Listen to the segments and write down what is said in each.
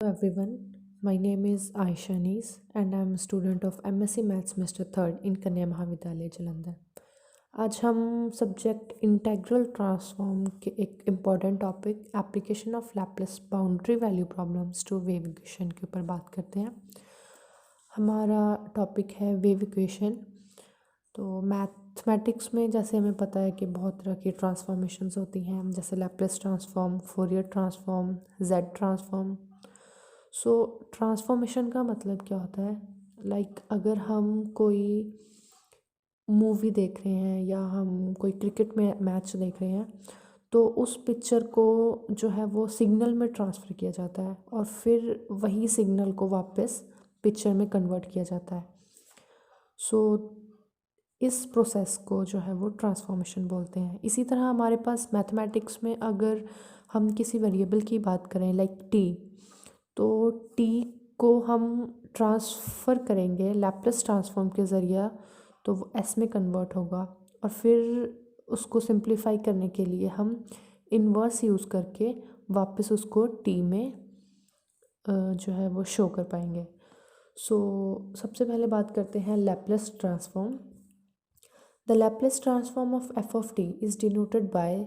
Hello everyone, my name is Aisha Nees and I am a student of MSc Maths Semester 3rd in कन्या महाविद्यालय जालंधर। आज हम subject integral transform के एक important topic application of Laplace boundary value problems to wave equation के ऊपर बात करते हैं। हमारा टॉपिक है वेव इक्वेशन। तो मैथमेटिक्स में जैसे हमें पता है कि बहुत तरह की ट्रांसफॉर्मेशंस होती हैं, जैसे Laplace transform, Fourier transform, Z transform. So transformation का मतलब क्या होता है? अगर हम कोई मूवी देख रहे हैं या हम कोई क्रिकेट में मैच देख रहे हैं, तो उस पिक्चर को जो है वो सिग्नल में ट्रांसफ़र किया जाता है और फिर वही सिग्नल को वापस पिक्चर में कन्वर्ट किया जाता है। सो इस प्रोसेस को जो है वो ट्रांसफॉर्मेशन बोलते हैं। इसी तरह हमारे पास मैथमेटिक्स में अगर हम किसी वेरिएबल की बात करें लाइक टी, तो टी को हम ट्रांसफ़र करेंगे लैप्लेस ट्रांसफॉर्म के ज़रिए, तो वो एस में कन्वर्ट होगा और फिर उसको सिंप्लीफाई करने के लिए हम इन्वर्स यूज़ करके वापस उसको टी में जो है वो शो कर पाएंगे। सो सबसे पहले बात करते हैं Laplace transform. The Laplace transform of F of T is denoted by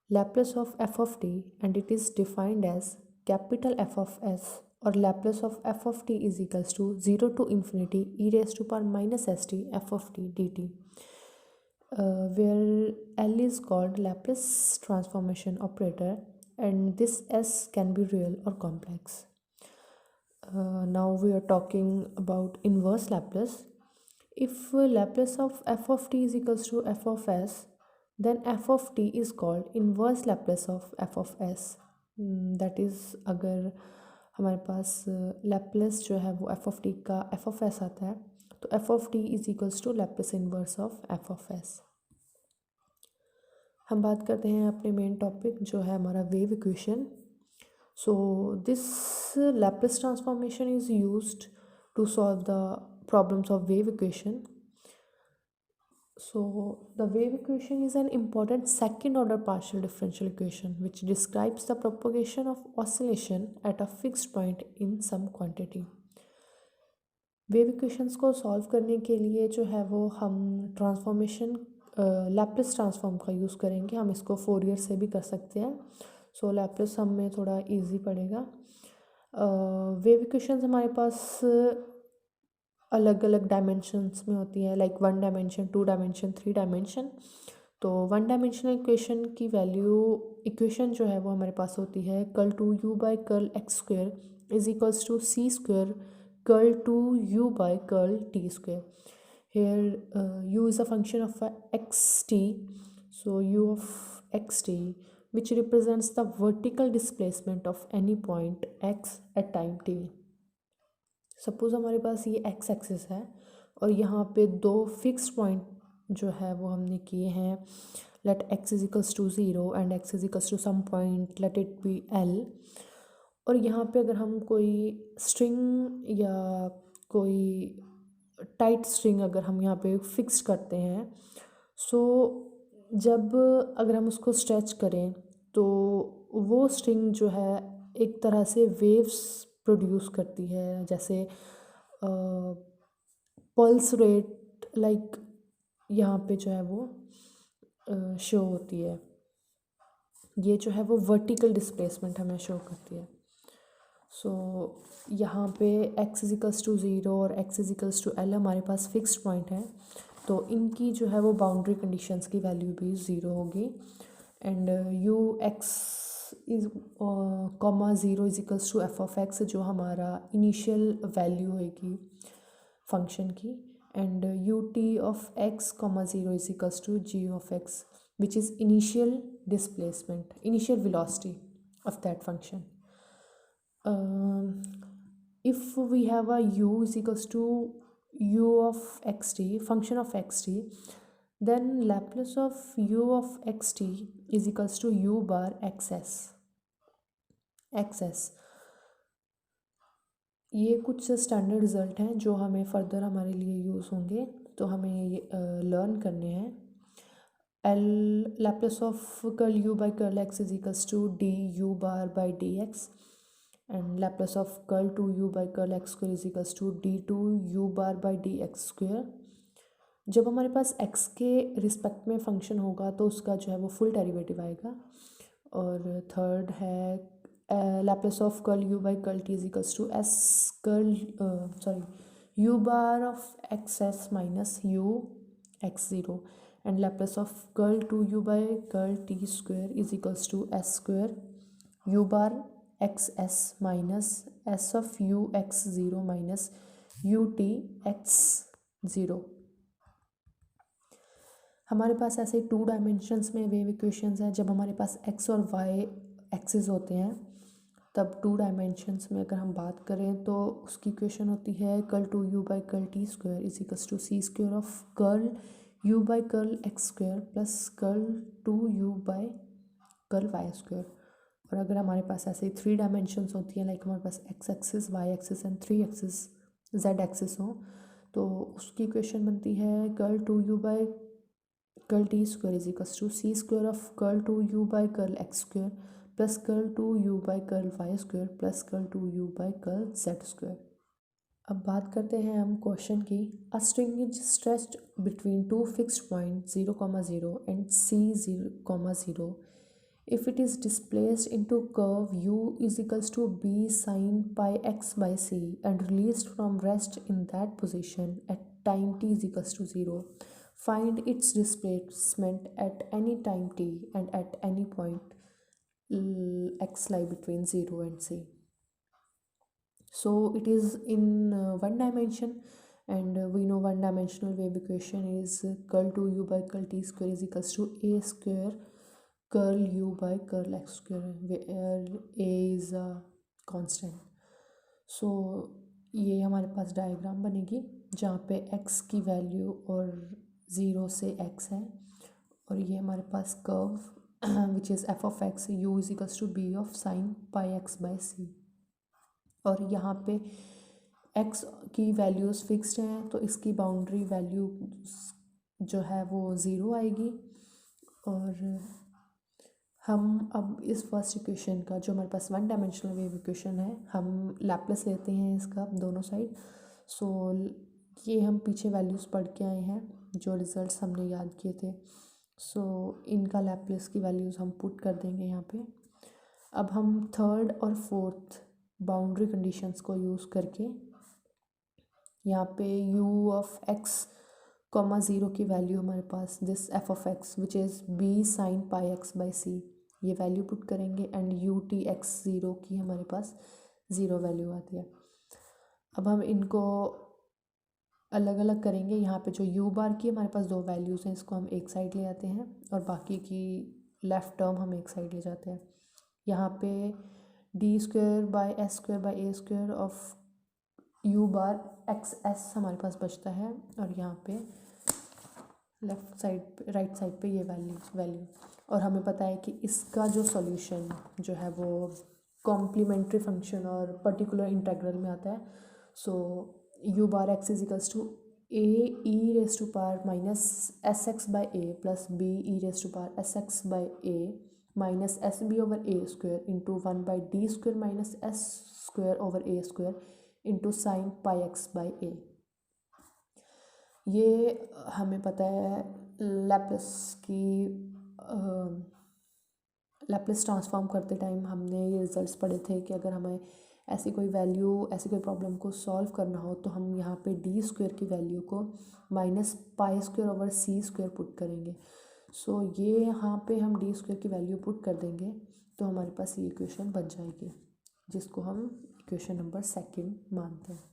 Laplace of f of t, and it is defined as capital F of s, or Laplace of f of t is equals to 0 to infinity e raised to power minus st f of t dt, where L is called Laplace transformation operator and this s can be real or complex. Now we are talking about inverse Laplace. If Laplace of f of t is equals to f of s, then f of t is called inverse Laplace of f of s. That is, अगर हमारे पास Laplace जो है वो f of t का f of s आता है, तो f of t is equals to Laplace inverse of f of s. हम बात करते हैं अपने मेन टॉपिक जो है हमारा wave equation. So this Laplace transformation is used to solve the problems of wave equation. So the wave equation is an important second order partial differential equation which describes the propagation of oscillation at a fixed point in some quantity. Wave equations को solve करने के लिए जो है वो हम transformation Laplace transform का use करेंगे. हम इसको फोरियर से भी कर सकते हैं. सो लैप्लेस हमें थोड़ा इजी पड़ेगा. वेव इक्वेशंस हमारे पास अलग अलग डायमेंशंस में होती हैं, लाइक 1 डायमेंशन, 2 डायमेंशन, 3 डायमेंशन. तो 1 डायमेंशनल इक्वेशन की वैल्यू इक्वेशन जो है वो हमारे पास होती है curl two u by curl x square is equals to c square curl two u by curl t square. Here u is a function of xt, so u of xt which represents the vertical displacement of any point x at time t. Suppose हमारे पास ये x axis है और यहाँ पे दो fix point जो है वो हमने किए हैं. Let x is equals to 0 and x is equals to some point, let it be l. और यहाँ पे अगर हम कोई स्ट्रिंग या कोई टाइट स्ट्रिंग अगर हम यहाँ पे फिक्स करते हैं, सो जब अगर हम उसको स्ट्रेच करें तो वो स्ट्रिंग जो है एक तरह से वेव्स प्रोड्यूस करती है, जैसे पल्स रेट लाइक यहाँ पे जो है वो शो होती है. ये जो है वो वर्टिकल डिस्प्लेसमेंट हमें शो करती है. सो यहाँ पे x इजिकल्स टू 0 और x इजिकल्स टू l हमारे पास फिक्स्ड पॉइंट है, तो इनकी जो है वो बाउंड्री कंडीशंस की वैल्यू भी 0 होगी. And u x is comma 0 equals to f of x जो हमारा इनिशियल वैल्यू होगी फंक्शन की. And u t of x comma 0 equals to g of x which is initial displacement, initial velocity of that function. If we have a u is equals to u of xt, function of xt, then Laplace of u of xt is equals to u bar xs. ये कुछ standard result हैं जो हमें further हमारे लिए use होंगे, तो हमें ये लर्न करने हैं. Laplace of curl u by curl x is equals to du bar by dx. And Laplace of curl two u by curl x square is equals to d two u bar by d x square. जब हमारे पास x के respect में function होगा तो उसका जो है वो फुल डेरिवेटिव आएगा। और थर्ड है Laplace of curl u by curl t is equals to s curl u bar of x s minus u x zero and Laplace of curl two u by curl t square is equals to s square u bar x s minus s of u x zero minus u t x zero. हमारे पास ऐसे 2 dimensions में wave equations हैं। जब हमारे पास x और y axis होते हैं तब 2 डायमेंशंस में अगर हम बात करें तो उसकी इक्वेशन होती है curl two u by curl t square is equals to c square of curl u by curl x square plus curl two u by curl y square. और अगर हमारे पास ऐसे 3 डायमेंशंस होती हैं, लाइक हमारे पास x axis y axis and 3 axis z axis हो, तो उसकी इक्वेशन बनती है curl two u by curl t square is equals to c square of curl two u by curl x square plus curl two u by curl y square plus curl two u by curl z square. अब बात करते हैं हम question की। A string is stretched between 2 fixed point 0,0 and c 0,0 if it is displaced into curve u is equals to b sin pi x by c and released from rest in that position at time t is equals to 0. Find its displacement at any time t and at any point x lie between 0 and c. So it is in one dimension, and we know one dimensional wave equation is curl to u by curl t square is equals to a square curl u by curl x square where a is a constant. So ये हमारे पास diagram बनेगी जहाँ पे x की value और 0 से x है, और ये हमारे पास curve which is f of x u is equals to b of sin pi x by c। और यहाँ पे x की वैल्यूज़ फिक्स्ड हैं तो इसकी बाउंड्री वैल्यू जो है वो 0 आएगी। और हम अब इस फर्स्ट इक्वेशन का जो हमारे पास वन डायमेंशनल वेव इक्वेशन है, हम लैप्लस लेते हैं इसका दोनों साइड। सो ये हम पीछे वैल्यूज़ पढ़ के आए हैं जो रिजल्ट्स हमने याद किए थे। सो इनका लैप्लस की वैल्यूज़ हम पुट कर देंगे यहाँ पे। अब हम थर्ड और फोर्थ बाउंड्री कंडीशंस को यूज़ करके यहाँ पे u ऑफ x कॉमा 0 की वैल्यू हमारे पास this f of x which is b sine pi x by c, ये वैल्यू पुट करेंगे एंड u t x 0 की हमारे पास 0 वैल्यू आती है। अब हम इनको अलग अलग करेंगे। यहाँ पे जो u बार की हमारे पास 2 वैल्यूज़ हैं, इसको हम एक साइड ले आते हैं और बाकी की लेफ़्ट टर्म हम एक साइड ले जाते हैं। यहाँ पे D square by S square by A square of u bar x S हमारे पास बचता है, और यहाँ पे लेफ़्ट साइड राइट साइड पे ये वैल्यू। और हमें पता है कि इसका जो सॉल्यूशन जो है वो कॉम्प्लीमेंट्री फंक्शन और पर्टिकुलर इंटीग्रल में आता है। So u bar x is equals to a e raise to power minus s x by a plus b e raise to power s x by a minus s b over a square into 1 by d square minus s square over a square into sine pi x by a. ये हमें पता है Laplace की Laplace transform करते time हमने ये results पढ़े थे कि अगर हमें ऐसी कोई वैल्यू ऐसी कोई प्रॉब्लम को सॉल्व करना हो तो हम यहाँ पे डी स्क्वायर की वैल्यू को माइनस पाई स्क्वायर ओवर सी स्क्वायर पुट करेंगे। सो ये यहाँ पे हम डी स्क्वायर की वैल्यू पुट कर देंगे तो हमारे पास ये इक्वेशन बन जाएगी, जिसको हम इक्वेशन नंबर 2 मानते हैं।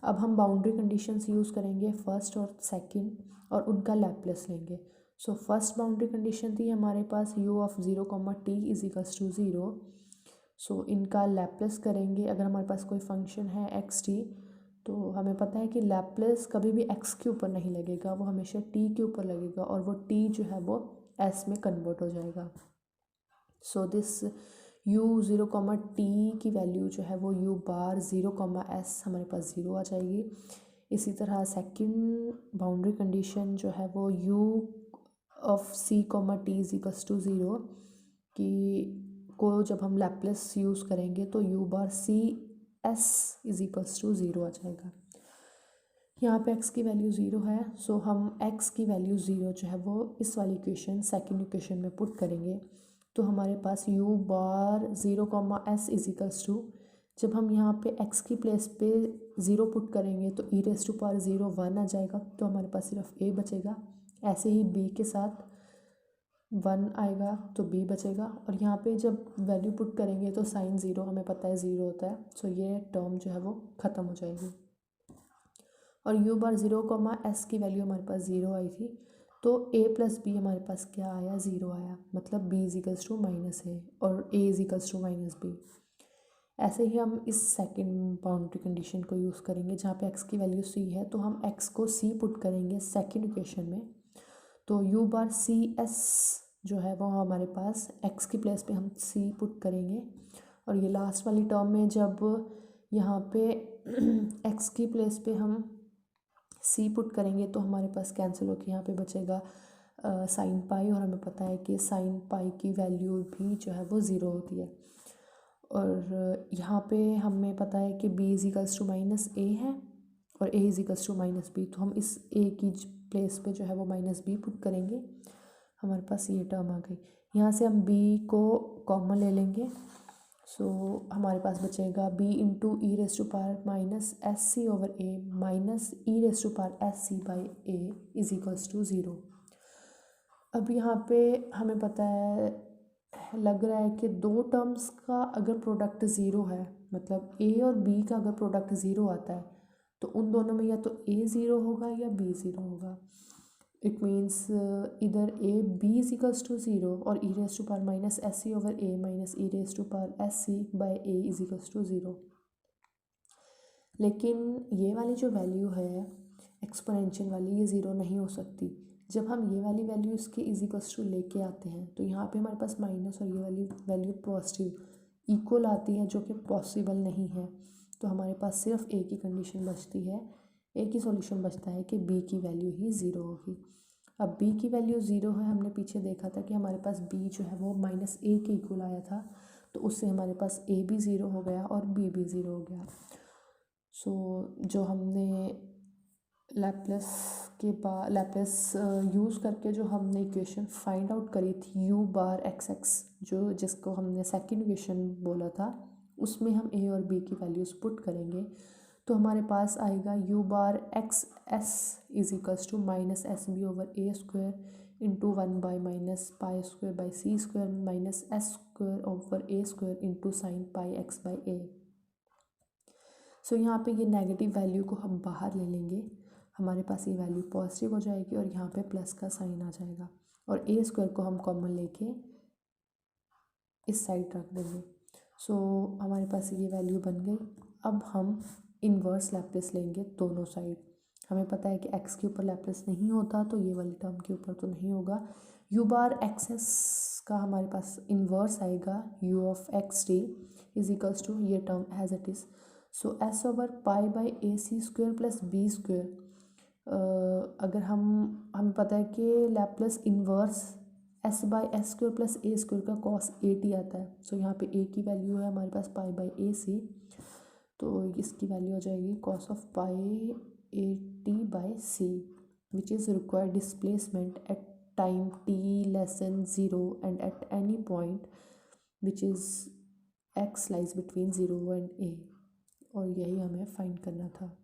अब हम बाउंड्री कंडीशंस यूज़ करेंगे फर्स्ट और सेकंड, और उनका लैप्लस लेंगे। सो फर्स्ट बाउंड्री कंडीशन थी हमारे पास u of 0 t is equals to 0। So इनका लैप्लस करेंगे। अगर हमारे पास कोई फंक्शन है एक्स टी, तो हमें पता है कि लैप्लस कभी भी x के ऊपर नहीं लगेगा, वो हमेशा t के ऊपर लगेगा, और वो t जो है वो s में कन्वर्ट हो जाएगा। सो दिस u 0 t की वैल्यू जो है वो u बार 0 s हमारे पास 0 आ जाएगी। इसी तरह सेकंड बाउंड्री कंडीशन जो है वो u of c t is equals to 0 की को जब हम लैप्लेस यूज़ करेंगे तो u bar c s is equals to zero आ जाएगा। यहाँ पे x की वैल्यू ज़ीरो है, सो हम x की वैल्यू ज़ीरो जो है वो इस वाली इक्वेशन सेकेंड इक्वेशन में पुट करेंगे। तो हमारे पास u bar zero comma s is equals to, जब हम यहाँ पे x की प्लेस पे ज़ीरो पुट करेंगे तो e raise to power zero one आ जाएगा, तो हमारे पास सिर्फ a बचेगा। ऐसे ही b के साथ वन आएगा तो b बचेगा, और यहाँ पे जब वैल्यू पुट करेंगे तो साइन ज़ीरो हमें पता है ज़ीरो होता है, सो ये टर्म जो है वो ख़त्म हो जाएगी। और u bar zero comma S की वैल्यू हमारे पास ज़ीरो आई थी, तो a प्लस बी हमारे पास क्या आया, ज़ीरो आया, मतलब b equals to minus a और a equals to minus b. ऐसे ही हम इस सेकंड बाउंड्री कंडीशन को यूज़ करेंगे जहाँ पे x की वैल्यू c है, तो हम x को c पुट करेंगे सेकंड इक्वेशन में। तो u बार सी एस जो है वो हमारे पास x की प्लेस पे हम c पुट करेंगे, और ये लास्ट वाली टर्म में जब यहाँ पे x की प्लेस पे हम c पुट करेंगे तो हमारे पास कैंसिल होकर यहाँ पे बचेगा साइन पाई, और हमें पता है कि साइन पाई की वैल्यू भी जो है वो ज़ीरो होती है। और यहाँ पे हमें पता है कि b equals to minus a है और a equals to minus b, तो हम इस a की प्लेस पे जो है वो माइनस बी पुट करेंगे, हमारे पास ये टर्म आ गई। यहाँ से हम b को कॉमन ले लेंगे, सो हमारे पास बचेगा b into e raise to power minus s c over a minus e raise to power s c by a is equals to zero. अब यहाँ पे हमें पता है, लग रहा है कि दो टर्म्स का अगर प्रोडक्ट ज़ीरो है, मतलब a और b का अगर प्रोडक्ट ज़ीरो आता है तो उन दोनों में या तो a ज़ीरो होगा या b ज़ीरो होगा। इट मीन्स इधर a b is equals to zero और e raise to power minus s c over a minus e raise to power s c by a is equals to zero. लेकिन ये वाली जो value है exponential वाली, ये zero नहीं हो सकती। जब हम ये वाली वैल्यू इसके इज इक्वल्स टू लेके आते हैं तो यहाँ पे हमारे पास माइनस और ये वाली वैल्यू पॉजिटिव इक्वल आती है, जो कि पॉसिबल नहीं है। तो हमारे पास सिर्फ ए की कंडीशन बचती है, एक ही सॉल्यूशन बचता है कि बी की वैल्यू ही ज़ीरो होगी। अब b की वैल्यू ज़ीरो है, हमने पीछे देखा था कि हमारे पास b जो है वो माइनस ए के इक्वल आया था, तो उससे हमारे पास a भी ज़ीरो हो गया और b भी ज़ीरो हो गया। सो जो हमने लैप्लेस यूज़ करके जो हमने इक्वेशन फाइंड आउट करी थी u बार एक्स एक्स, जो जिसको हमने सेकेंड इक्वेशन बोला था, उसमें हम a और b की वैल्यूज़ पुट करेंगे, तो हमारे पास आएगा u bar x s is equals to minus s b over a square into one by minus pi square by c square minus s square over a square into sine pi x by a. So यहाँ पे ये negative value को हम बाहर ले लेंगे, हमारे पास ये वैल्यू पॉजिटिव हो जाएगी और यहाँ पे प्लस का साइन आ जाएगा, और ए स्क्वायर को हम कॉमन लेके इस साइड रख देंगे। सो हमारे पास ये वैल्यू बन गई। अब हम इन्वर्स लैप्लेस लेंगे दोनों साइड। हमें पता है कि x के ऊपर लैप्लेस नहीं होता, तो ये वाली टर्म के ऊपर तो नहीं होगा। u बार एक्स एस का हमारे पास इन्वर्स आएगा u of x t is equals to ये term as it is, so s over pi by a c square plus b square. अगर हमें पता है कि Laplace inverse s by s square plus a square का cos a t आता है, सो यहाँ पे ए की वैल्यू है हमारे पास पाई बाई ए सी, तो इसकी वैल्यू हो जाएगी cos of pi a t by c, which is required displacement at time t less than zero and at any point which is x lies between zero and a, और यही हमें find करना था।